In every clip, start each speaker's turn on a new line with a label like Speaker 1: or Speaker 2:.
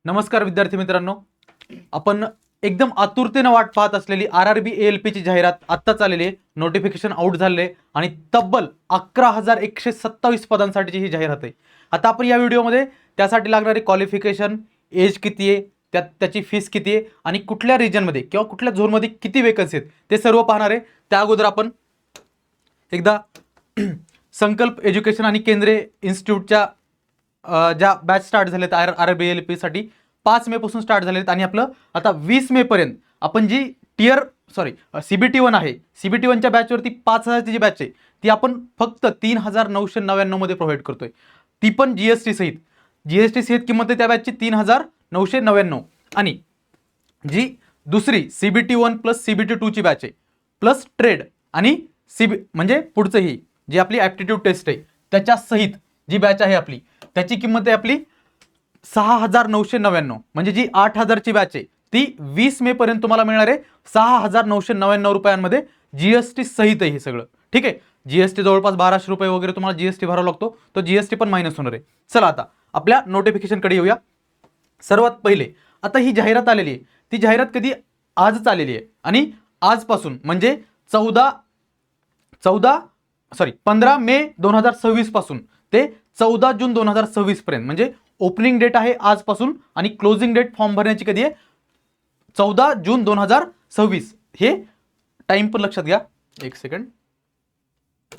Speaker 1: नमस्कार विद्यार्थी मित्रांनो, आपण एकदम आतुरतेने वाट पाहत असलेली RRB ALP ची जाहिरात आत्ताच आलेली आहे. नोटिफिकेशन आउट झाले आणि तब्बल 11,127 पदांसाठीची ही जाहिरात आहे. आता आपण या व्हिडिओमध्ये त्यासाठी लागणारी क्वालिफिकेशन, एज किती आहे, त्याची फीस किती आहे आणि कुठल्या रिजनमध्ये किंवा कुठल्या झोनमध्ये किती वेकन्सी आहेत ते सर्व पाहणार आहे. त्या अगोदर आपण एकदा संकल्प एज्युकेशन आणि केंद्रीय इन्स्टिट्यूटच्या ज्या बॅच स्टार्ट झालेत RRB ALP साठी 5 मे पासून स्टार्ट झालेत आणि आपलं आता 20 मे पर्यंत आपण जी CBT1 आहे, CBT1च्या बॅचवरती 5,000ची जी बॅच आहे ती आपण फक्त 3,999 मध्ये प्रोव्हाइड करतोय. ती पण GST सहित किंमत आहे त्या बॅचची 3,999. आणि जी दुसरी CBT1 प्लस CBT2 ची बॅच आहे प्लस ट्रेड आणि म्हणजे पुढचं ही जी आपली ॲप्टिट्यूड टेस्ट आहे त्याच्या सहित जी बॅच आहे आपली त्याची किंमत आहे आपली 6,999. म्हणजे जी 8,000 ची बॅच आहे ती 20 मे पर्यंत तुम्हाला मिळणार आहे 6,999 रुपयांमध्ये GST सहित आहे हे सगळं. ठीक आहे, GST जवळपास 1,200 रुपये वगैरे तुम्हाला GST भरावा लागतो, तो GST पण मायनस होणार आहे. चला आता आपल्या नोटिफिकेशनकडे येऊया. सर्वात पहिले आता ही जाहिरात आलेली आहे, ती जाहिरात कधी आजच आलेली आहे आणि आजपासून म्हणजे 15 मे 2026 पासून ते 14 जून 2026 पर्यंत, म्हणजे ओपनिंग डेट आहे आजपासून आणि क्लोजिंग डेट फॉर्म भरण्याची कधी आहे 14 जून 2026. हे टाइम पण लक्षात घ्या, एक सेकंड.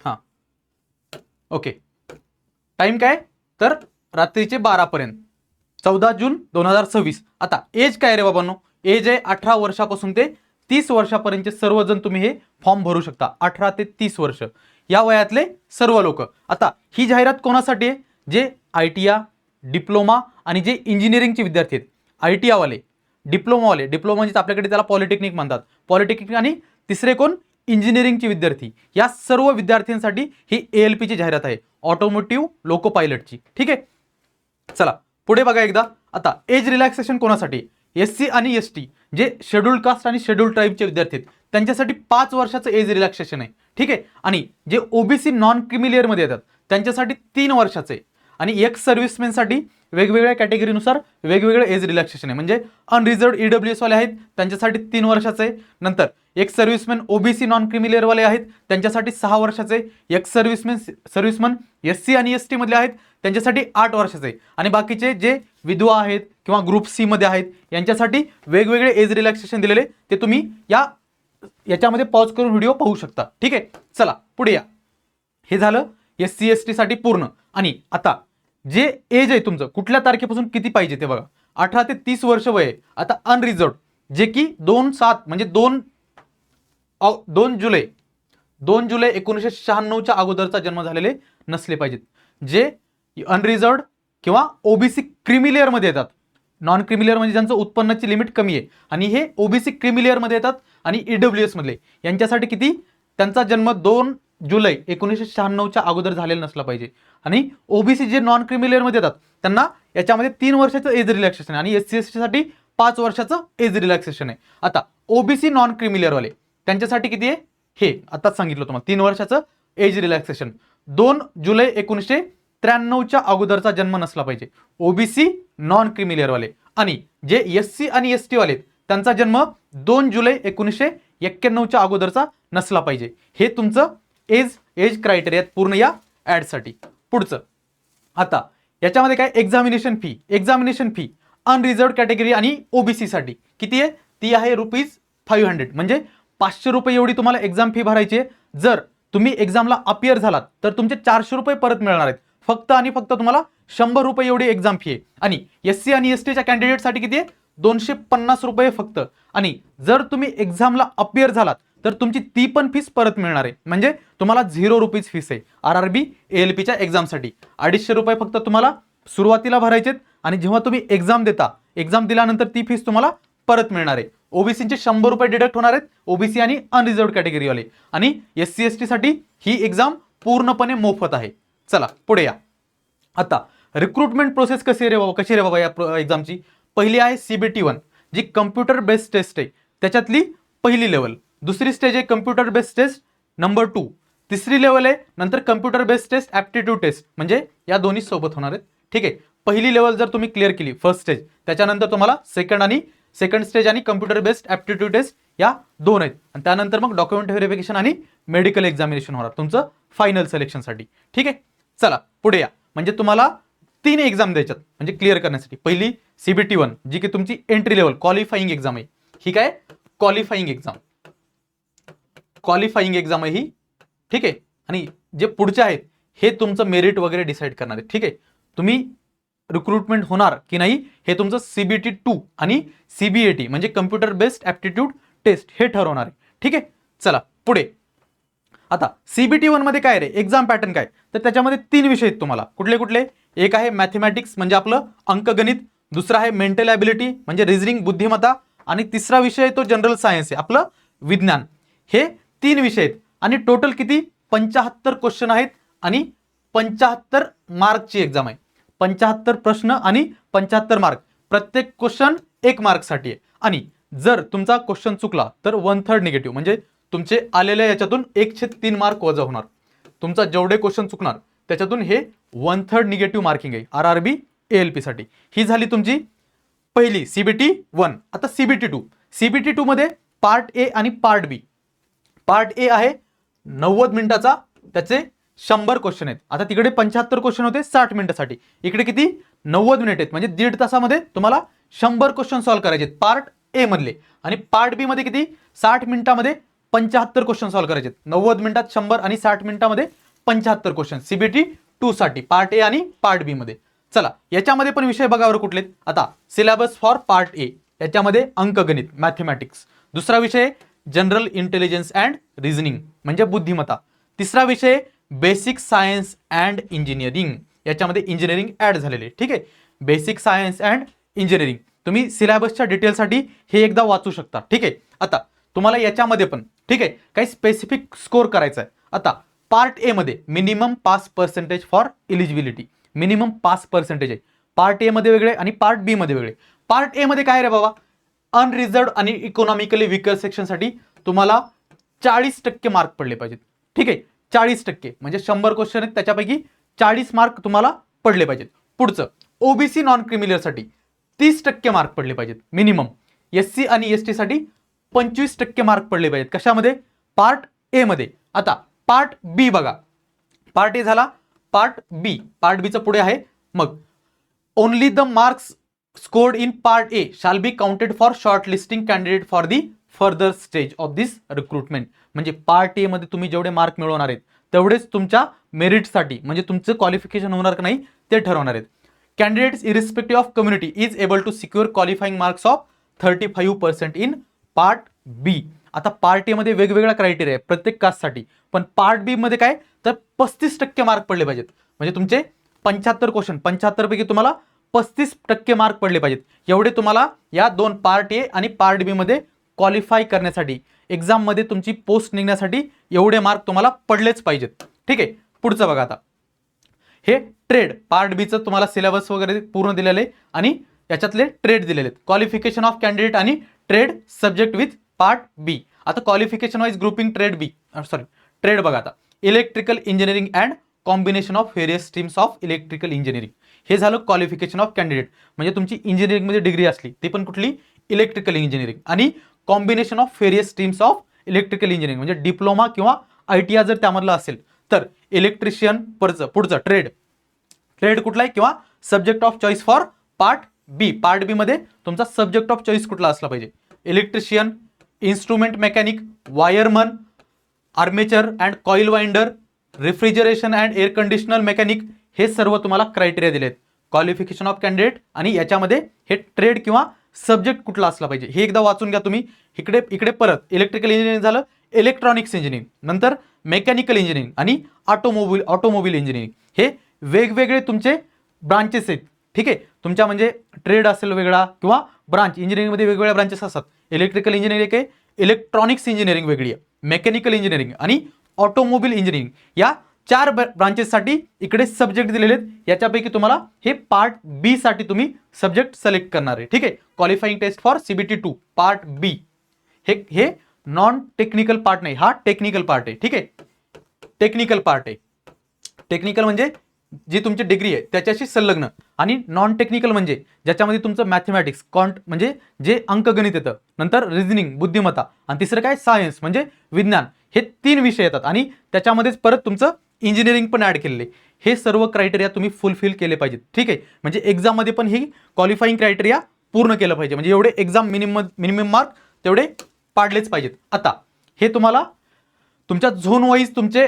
Speaker 1: हां, ओके, टाइम काय तर रात्रीचे 12 पर्यंत, 14 जून 2026. आता एज काय रे बाबांनो, एज आहे 18 वर्षापासून ते 30 वर्षापर्यंतचे सर्वजण तुम्ही हे फॉर्म भरू शकता. 18 ते 30 वर्ष या वयातले सर्व लोक. आता ही जाहिरात कोणासाठी आहे, जे ITIA, डिप्लोमा आणि जे इंजिनिअरिंगचे विद्यार्थी आहेत, ITIA वाले, डिप्लोमावाले, डिप्लोमा म्हणजे आपल्याकडे त्याला पॉलिटेक्निक म्हणतात, पॉलिटेक्निक आणि तिसरे कोण इंजिनिअरिंगचे विद्यार्थी, या सर्व विद्यार्थ्यांसाठी ही ALP ची जाहिरात आहे, ऑटोमोटिव्ह लोको पायलटची. ठीक आहे, चला पुढे बघा एकदा. आता एज रिलॅक्सेशन कोणासाठी, SC आणि ST जे शेड्यूल्ड कास्ट आणि शेड्यूल्ड ट्राईबचे विद्यार्थी आहेत त्यांच्यासाठी 5 वर्षाचं एज रिलॅक्सेशन आहे. ठीक आहे, आणि जे OBC नॉन क्रिमी लेअरमध्ये येतात त्यांच्यासाठी 3 वर्षाचं आहे. आणि एक्स सर्व्हिसमॅनसाठी वेगवेगळ्या कॅटेगरीनुसार वेगवेगळे एज रिलॅक्सेशन आहे, म्हणजे अनरिझर्व्ड EWS वाले आहेत त्यांच्यासाठी 3 वर्षाचं आहे. नंतर ex serviceman OBC non creamy लेअरवाले आहेत त्यांच्यासाठी 6 वर्षाचे आहे. एक्स सर्व्हिसमॅन SC आणि ST मधले आहेत त्यांच्यासाठी 8 वर्षाचे आहे. आणि बाकीचे जे विधवा आहेत किंवा ग्रुप C मध्ये आहेत यांच्यासाठी वेगवेगळे एज रिलॅक्सेशन दिलेले, ते तुम्ही याच्यामध्ये पॉज करून व्हिडिओ पाहू शकता. ठीक आहे, चला पुढे या. हे झालं SC ST साठी पूर्ण. आणि आता जे एज आहे तुमचं कुठल्या तारखेपासून किती पाहिजे ते बघा. 18 ते 30 वर्ष वय आहे. आता अनरिझर्व्ड जे की 2/7 म्हणजे 2 जुलै 1996च्या अगोदरचा जन्म झालेले नसले पाहिजेत. जे अनरिझर्व्ड किंवा OBC क्रिमी लेअर मध्ये येतात, नॉन क्रिमी लेअर म्हणजे ज्यांचं उत्पन्नाची लिमिट कमी आहे, आणि हे OBC क्रिमी लेअर मध्ये येतात आणि EWS मधले यांच्यासाठी किती, त्यांचा जन्म 2 जुलै 1996च्या अगोदर झालेला नसला पाहिजे. आणि OBC जे नॉन क्रिमी लेअर मध्ये येतात त्यांना याच्यामध्ये 3 वर्षाचं एज रिलॅक्सेशन आहे आणि SC ST साठी 5 वर्षाचं एज रिलॅक्सेशन आहे. आता OBC नॉन क्रिमी लेअर वाले त्यांच्यासाठी किती आहे, हे आताच सांगितलं तुम्हाला, 3 वर्षाचं एज रिलॅक्सेशन. 2 जुलै 1993च्या अगोदरचा जन्म नसला पाहिजे OBC नॉन क्रिमी लेअर वाले. आणि जे SC आणि ST वाले त्यांचा जन्म 2 जुलै 1991च्या अगोदरचा नसला पाहिजे. हे तुमचं एज क्रायटेरिया पूर्ण या ॲडसाठी. पुढचं आता याच्यामध्ये काय, एक्झामिनेशन फी अनरिझर्व्ड कॅटेगरी आणि OBC साठी किती आहे, ती आहे ₹500, म्हणजे 500 रुपये एवढी तुम्हाला एक्झाम फी भरायची आहे. जर तुम्ही एक्झामला अपियर झालात तर तुमचे 400 रुपये परत मिळणार आहेत. फक्त आणि फक्त तुम्हाला 100 रुपये एवढी एक्झाम फी आहे. आणि SC आणि STच्या कॅन्डिडेटसाठी किती आहे, 250 रुपये फक्त. आणि जर तुम्ही एक्झामला अपियर झालात तर तुमची ती पण फीस परत मिळणार आहे, म्हणजे तुम्हाला 0 रुपीज फीस आहे RRB ALPच्या एक्झामसाठी. 250 रुपये फक्त तुम्हाला सुरुवातीला भरायचे आणि जेव्हा तुम्ही एक्झाम दिल्यानंतर ती फीस तुम्हाला परत मिळणार आहे. OBCचे 100 रुपये डिडक्ट होणार आहेत, OBC आणि अनरिझर्व्ड कॅटेगरीवाले. आणि SC ST साठी ही एक्झाम पूर्णपणे मोफत आहे. चला पुढे या. आता रिक्रुटमेंट प्रोसेस कशी रे बाबा या एक्झामची. पहिली आहे CBT1 जी कम्प्युटर बेस्ड टेस्ट आहे, त्याच्यातली पहिली लेवल. दुसरी स्टेज आहे कम्प्युटर बेस्ड टेस्ट नंबर 2. तिसरी लेवल आहे नंतर computer based test aptitude test, म्हणजे या दोन्ही सोबत होणार आहेत. ठीक आहे, पहिली लेवल जर तुम्ही क्लिअर केली फर्स्ट स्टेज, त्याच्यानंतर तुम्हाला सेकंड स्टेज आणि कम्प्युटर बेस्ड ॲप्टिट्यूड टेस्ट या 2 आहेत, आणि त्यानंतर मग डॉक्युमेंट व्हेरिफिकेशन आणि मेडिकल एक्झामिनेशन होणार तुमचं फायनल सिलेक्शनसाठी. ठीक आहे, चला पुढे या. म्हणजे तुम्हाला 3 एक्झाम द्यायच्यात म्हणजे क्लिअर करण्यासाठी. पहिली CBT 1 जी की तुमची एंट्री लेवल क्वालिफाईंग एक्झाम आहे. ही काय क्वालिफाईंग एक्झाम आहे ही. ठीक आहे, आणि जे पुढचे आहेत हे तुमचं मेरिट वगैरे डिसाईड करणार आहे. ठीक आहे, तुम्ही रिक्रुटमेंट होणार की नाही हे तुमचं CBT 2 आणि CBAT म्हणजे कम्प्युटर बेस्ड ॲप्टिट्यूड टेस्ट हे ठरवणार आहे. ठीक आहे, चला पुढे. आता CBT 1 मध्ये काय रे एक्झाम पॅटर्न काय, तर त्याच्यामध्ये 3 विषय आहेत तुम्हाला. कुठले कुठले? एक आहे मॅथमॅटिक्स म्हणजे आपलं अंकगणित, दुसरा आहे मेंटल ॲबिलिटी म्हणजे रिझनिंग बुद्धिमत्ता, आणि तिसरा विषय आहे तो जनरल सायन्स आहे आपलं विज्ञान. हे 3 विषय आहेत आणि टोटल किती 75 क्वेश्चन आहेत आणि 75 मार्कची एक्झाम आहे. 75 प्रश्न आणि 75 मार्क. प्रत्येक क्वेश्चन 1 मार्कसाठी आहे. आणि जर तुमचा क्वेश्चन चुकला तर 1/3 निगेटिव्ह म्हणजे तुमचे आलेल्या याच्यातून 1/3 मार्क वजा होणार. तुमचा जेवढे क्वेश्चन चुकणार त्याच्यातून हे 1/3 निगेटिव्ह मार्किंग आहे RRB ALP साठी. ही झाली तुमची पहिली CBT 1. आता CBT 2 मध्ये पार्ट A आणि पार्ट B. पार्ट A आहे 90 मिनिटाचा, त्याचे 100 क्वेश्चन आहेत. आता तिकडे 75 क्वेश्चन होते 60 मिनिटासाठी, इकडे किती 90 मिनिट आहेत म्हणजे 1.5 तासामध्ये तुम्हाला 100 क्वेश्चन सॉल्व्ह करायचे आहेत पार्ट A मधले. आणि पार्ट B मध्ये किती 60 मिनिटामध्ये 75 क्वेश्चन सॉल्व्ह करायचे आहेत. 90 मिनिटात 100 आणि 60 मिनिटामध्ये 75 क्वेश्चन CBT 2 साठी पार्ट A आणि पार्ट B मध्ये. चला याच्यामध्ये पण विषय बघा बरं कुठले. आता सिलेबस फॉर पार्ट A याच्यामध्ये अंकगणित मॅथमॅटिक्स, दुसरा विषय जनरल इंटेलिजन्स अँड रिझनिंग म्हणजे बुद्धिमत्ता, तिसरा विषय बेसिक सायन्स अँड इंजिनिअरिंग, याच्यामध्ये इंजिनिअरिंग ऍड झालेले. ठीक आहे, बेसिक सायन्स अँड इंजिनिअरिंग. तुम्ही सिलेबसच्या डिटेलसाठी हे एकदा वाचू शकता. ठीक आहे, आता तुम्हाला याच्यामध्ये पण ठीक आहे काही स्पेसिफिक स्कोर करायचा आहे. आता पार्ट A मध्ये minimum pass percentage for eligibility, minimum pass percentage आहे. पार्ट A मध्ये वेगळे आणि पार्ट B मध्ये वेगळे. पार्ट A मध्ये काय रे बाबा, अनरिझर्व्ड आणि इकॉनॉमिकली विकर सेक्शनसाठी तुम्हाला 40% मार्क पडले पाहिजेत. ठीक आहे, 40% म्हणजे 100 क्वेश्चन आहेत त्याच्यापैकी 40 मार्क तुम्हाला पडले पाहिजेत. पुढचं OBC नॉन क्रिमिलियरसाठी 30% मार्क पडले पाहिजेत मिनिमम. SC आणि ST साठी 25% मार्क पडले पाहिजेत. कशामध्ये? पार्ट A मध्ये. आता पार्ट B बघा, पार्ट A झाला, पार्ट B चं पुढे आहे मग only the marks scored in part A shall be counted for shortlisting candidate for the further stage of this recruitment. म्हणजे पार्ट A मध्ये तुम्ही जेवढे मार्क मिळवणार आहेत तेवढेच तुमच्या मेरिटसाठी म्हणजे तुमचं क्वालिफिकेशन होणार का नाही ते ठरवणार आहेत. Candidates irrespective of community is able to secure qualifying marks of 35% in part B. आता पार्ट A मध्ये वेगवेगळा क्रायटेरिया आहे प्रत्येक कास्टसाठी, पण पार्ट B मध्ये काय तर 35% मार्क पडले पाहिजेत. म्हणजे तुमचे 75 क्वेश्चन 75 पैकी तुम्हाला 35% मार्क पडले पाहिजेत. एवढे तुम्हाला या 2 पार्ट A आणि पार्ट B मध्ये क्वालिफाय करण्यासाठी एक्झाम मध्ये तुमची पोस्ट निघण्यासाठी एवढे मार्क तुम्हाला पडलेच पाहिजेत. ठीक आहे, पुढचं बघा. आता हे ट्रेड पार्ट B चं तुम्हाला सिलेबस वगैरे पूर्ण दिलेलं आहे आणि याच्यातले ट्रेड दिलेले आहेत. क्वालिफिकेशन ऑफ कॅन्डिडेट आणि trade subject with part B. आता क्वालिफिकेशन वाईज ग्रुपिंग ट्रेड बघा. आता electrical engineering and combination of various streams of electrical engineering, हे झालं क्वालिफिकेशन ऑफ कॅन्डिडेट. म्हणजे तुमची इंजिनिअरिंगमध्ये डिग्री असली ती पण कुठली इलेक्ट्रिकल इंजिनिअरिंग, आणि combination of various streams of electrical engineering म्हणजे डिप्लोमा किंवा ITI जर त्यामधला असेल तर इलेक्ट्रिशियन. पुढचं ट्रेड कुठला आहे किंवा subject of choice for part B. Part B मध्ये तुमचा सब्जेक्ट ऑफ चॉईस कुठला असला पाहिजे? Electrician, instrument mechanic, wireman, armature and coil winder, refrigeration and air conditioner mechanic, हे सर्व तुम्हाला क्रायटेरिया दिलेत क्वालिफिकेशन ऑफ कॅन्डिडेट. आणि याच्यामध्ये हे ट्रेड किंवा सब्जेक्ट कुठला असला पाहिजे हे एकदा वाचून घ्या तुम्ही. इकडे परत इलेक्ट्रिकल इंजिनिअरिंग झालं, इलेक्ट्रॉनिक्स इंजिनिअरिंग, नंतर मेकॅनिकल इंजिनिअरिंग आणि ऑटोमोबाईल इंजिनिअरिंग, हे वेगवेगळे तुमचे ब्रांचेस आहेत. ठीक आहे, तुमच्या म्हणजे ट्रेड असेल वेगळा किंवा ब्रांच इंजिनिअरिंगमध्ये वेगवेगळ्या ब्रांचेस असतात. इलेक्ट्रिकल इंजिनिअरिंग आहे, इलेक्ट्रॉनिक्स इंजिनिअरिंग वेगळी आहे, मेकॅनिकल इंजिनिअरिंग आणि ऑटोमोबाईल इंजिनिअरिंग, या 4 ब्रांचेससाठी इकडे सब्जेक्ट दिलेले आहेत. याच्यापैकी तुम्हाला हे पार्ट B साठी तुम्ही सब्जेक्ट सिलेक्ट करणार आहे. ठीक आहे, qualifying test for CBT 2 part B. हे नॉन टेक्निकल पार्ट नाही, हा टेक्निकल पार्ट आहे. ठीक आहे, टेक्निकल पार्ट आहे. टेक्निकल म्हणजे जी तुमची डिग्री आहे त्याच्याशी संलग्न, आणि नॉन टेक्निकल म्हणजे ज्याच्यामध्ये तुमचं मॅथमॅटिक्स म्हणजे जे अंकगणित येतं, नंतर रिझनिंग बुद्धिमत्ता, आणि तिसरं काय सायन्स म्हणजे विज्ञान, हे 3 विषय येतात आणि त्याच्यामध्येच परत तुमचं इंजिनिअरिंग पण ऍड केलेले. हे सर्व क्रायटेरिया तुम्ही फुलफिल केले पाहिजेत. ठीक आहे, म्हणजे एक्झाममध्ये पण ही क्वालिफाईंग क्रायटेरिया पूर्ण केलं पाहिजे, म्हणजे एवढे एक्झाम मिनिमम मार्क तेवढे पाडलेच पाहिजेत. आता हे तुम्हाला तुमच्या झोन वाईज तुमचे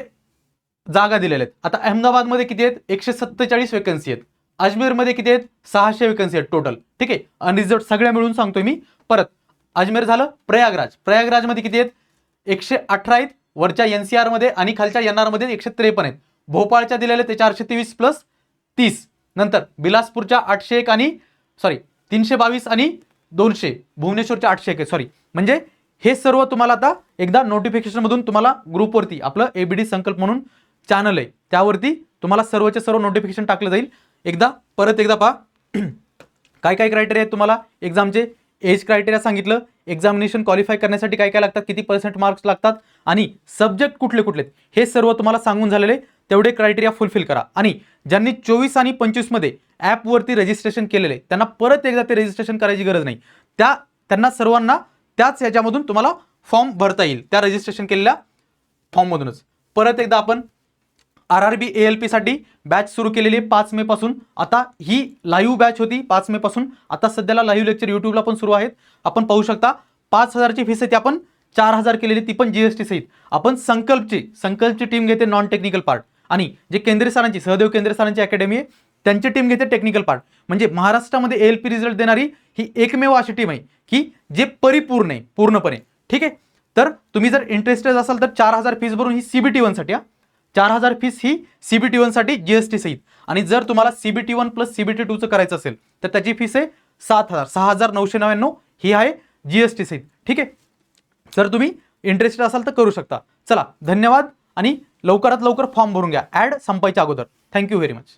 Speaker 1: जागा दिलेल्या आहेत. आता अहमदाबादमध्ये किती आहेत? 147 वेकन्सी आहेत. अजमेरमध्ये किती आहेत? 600 वेकन्सी आहेत टोटल. ठीक आहे, अनरिझर्व्ड सगळ्या मिळून सांगतोय मी. परत अजमेर झालं. प्रयागराजमध्ये किती आहेत? 118 आहेत वरच्या NCR मध्ये, आणि खालच्या NR मध्ये 153 आहेत. भोपाळच्या दिलेले ते 423 प्लस 30. नंतर बिलासपूरच्या 801 आणि 322 आणि 200. भुवनेश्वरच्या 801 सॉरी. म्हणजे हे सर्व तुम्हाला आता एकदा नोटिफिकेशन मधून तुम्हाला ग्रुपवरती आपलं ABD संकल्प म्हणून चॅनल आहे त्यावरती तुम्हाला सर्वचे सर्व नोटिफिकेशन टाकलं जाईल. परत एकदा पहा काय काय क्रायटेरिया आहेत तुम्हाला एक्झामचे. एज क्रायटेरिया सांगितलं, एक्झामिनेशन क्वालिफाय करण्यासाठी काय काय लागतात, किती % मार्क्स लागतात, आणि सब्जेक्ट कुठले कुठले हे सर्व तुम्हाला सांगून झालेले. तेवढे क्रायटेरिया फुलफिल करा. आणि ज्यांनी 24 आणि 25 मध्ये ॲपवरती रजिस्ट्रेशन केलेले त्यांना परत एकदा ते रजिस्ट्रेशन करायची गरज नाही. त्यांना सर्वांना त्याच याच्यामधून तुम्हाला फॉर्म भरता येईल, त्या रजिस्ट्रेशन केलेल्या फॉर्ममधूनच. परत एकदा आपण RRB ALP साठी बॅच सुरू केलेली आहे 5 मे पासून. आता ही लाईव्ह बॅच होती 5 मे पासून. आता सध्याला लाईव्ह लेक्चर युट्यूबला पण सुरू आहेत. आपण पाहू शकता 5,000ची फीस आहे ती आपण 4,000 केलेली, ती पण GST सहित. आपण संकल्पची टीम घेते नॉन टेक्निकल पार्ट, आणि जे केंद्रे सरांची सहदेव केंद्रे सरांची अकॅडमी आहे त्यांची टीम घेते टेक्निकल पार्ट. म्हणजे महाराष्ट्रामध्ये ALP रिझल्ट देणारी ही एकमेव अशी टीम आहे की जे परिपूर्ण आहे पूर्णपणे. ठीक आहे, तर तुम्ही जर इंटरेस्टेड असाल तर 4,000 फीस भरून ही CBT 1 साठी 4,000 फीस ही CBT 1 साठी GST सहित. आणि जर तुम्हाला CBT 1 प्लस CBT 2 करायचं असेल तर त्याची फीस आहे 6,999 ही आहे GST सहित. ठीक आहे, जर तुम्ही इंटरेस्टेड असाल तर करू शकता. चला, धन्यवाद, आणि लवकरात लवकर फॉर्म भरून घ्या ॲड संपायच्या अगोदर. Thank you very much.